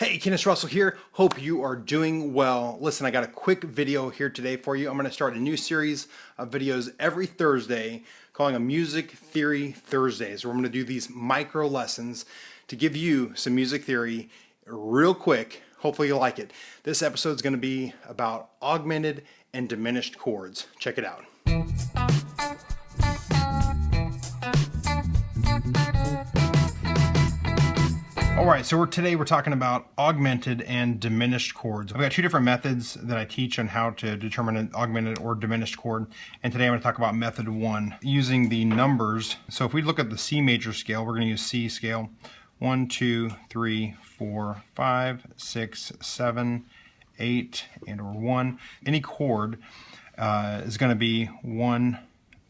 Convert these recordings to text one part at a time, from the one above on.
Hey, Kennis Russell here. Hope you are doing well. Listen, I got a quick video here today for you. I'm going to start a new series of videos every Thursday calling them Music Theory Thursdays, where I'm going to do these micro lessons to give you some music theory real quick. Hopefully you like it. This episode is going to be about augmented and diminished chords. Check it out. Alright, so today we're talking about augmented and diminished chords. I've got two different methods that I teach on how to determine an augmented or diminished chord. And today I'm going to talk about method one, using the numbers. So if we look at the C major scale, we're going to use C scale. 1, 2, 3, 4, 5, 6, 7, 8, and or 1. Any chord is going to be 1,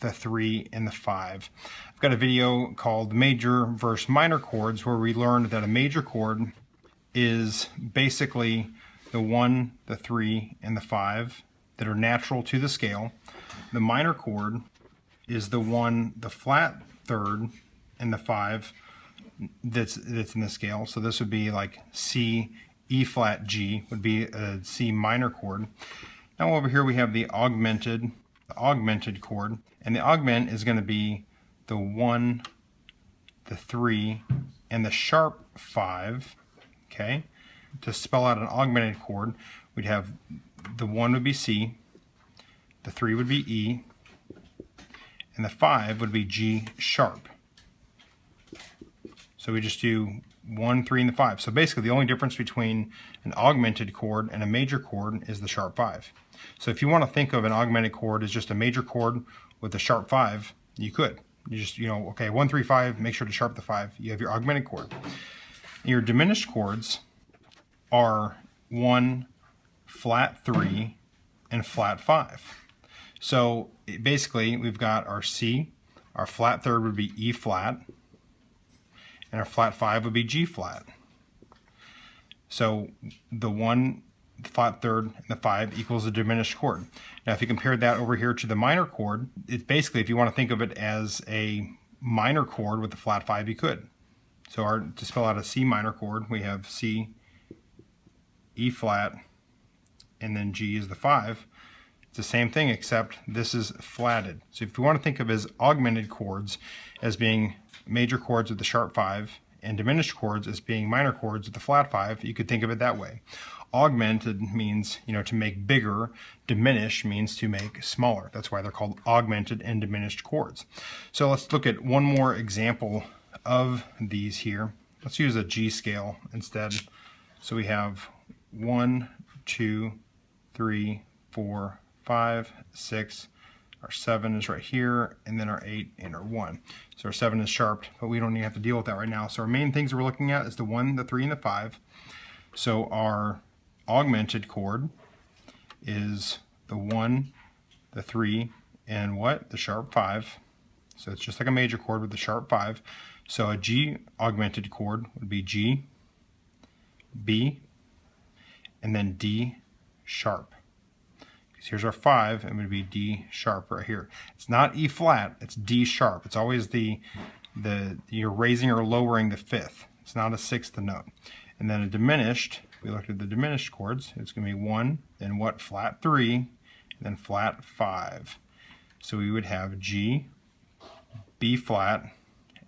the 3, and the 5. I've got a video called Major versus Minor Chords where we learned that a major chord is basically the 1, the 3, and the 5 that are natural to the scale. The minor chord is the 1, the flat third, and the 5 that's in the scale. So this would be like C, E flat, G would be a C minor chord. Now over here we have the augmented chord, and the augment is going to be the 1, the 3, and the sharp 5. Okay, to spell out an augmented chord, we'd have the 1 would be C, the 3 would be E, and the 5 would be G sharp. So we just do 1, 3, and the 5. So basically the only difference between an augmented chord and a major chord is the sharp 5. So if you want to think of an augmented chord as just a major chord with a sharp 5, you could. You just, okay, 1, 3, 5, make sure to sharp the 5. You have your augmented chord. Your diminished chords are 1, flat 3, and flat 5. So basically we've got our C, our flat third would be E flat, and our flat 5 would be G flat. So the 1, the flat third, and the 5 equals a diminished chord. Now if you compare that over here to the minor chord, it's basically, if you want to think of it as a minor chord with the flat 5, you could. So to spell out a C minor chord, we have C, E flat, and then G is the 5. It's the same thing except this is flatted. So if you want to think of as augmented chords as being major chords with the sharp 5 and diminished chords as being minor chords with the flat 5, you could think of it that way. Augmented means, to make bigger. Diminished means to make smaller. That's why they're called augmented and diminished chords. So let's look at one more example of these here. Let's use a G scale instead. So we have 1, 2, 3, 4, 5, 6. Our 7 is right here, and then our 8 and our 1. So our 7 is sharped, but we don't even have to deal with that right now. So our main things we're looking at is the 1, the 3, and the 5. So our augmented chord is the 1, the 3, and what? The sharp 5. So it's just like a major chord with the sharp 5. So a G augmented chord would be G, B, and then D sharp. Because here's our 5, and it would be D sharp right here. It's not E flat, it's D sharp. It's always you're raising or lowering the 5th. It's not a 6th note. And then a diminished, we looked at the diminished chords, it's going to be 1, then what? Flat 3, and then flat 5. So we would have G, B flat,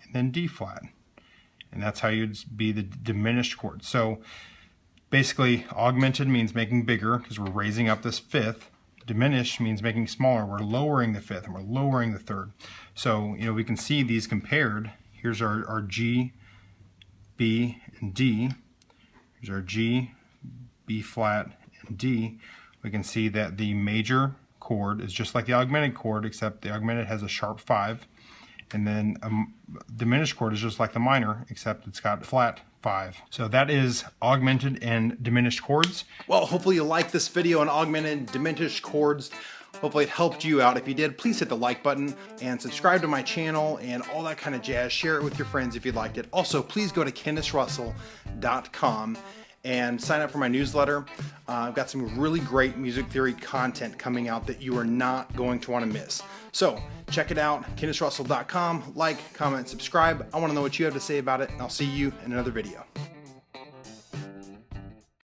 and then D flat. And that's how you'd be the diminished chord. So basically, augmented means making bigger because we're raising up this 5th. Diminished means making smaller. We're lowering the 5th and we're lowering the 3rd. So, we can see these compared. Here's our G, B, and D. Here's our G, B flat, and D. We can see that the major chord is just like the augmented chord, except the augmented has a sharp 5. And then a diminished chord is just like the minor, except it's got flat 5. So that is augmented and diminished chords. Well, hopefully you liked this video on augmented and diminished chords. Hopefully it helped you out. If you did, please hit the like button and subscribe to my channel and all that kind of jazz. Share it with your friends if you liked it. Also, please go to KennisRussell.com and sign up for my newsletter. I've got some really great music theory content coming out that you are not going to want to miss. So check it out, KennisRussell.com. Like, comment, subscribe. I want to know what you have to say about it, and I'll see you in another video.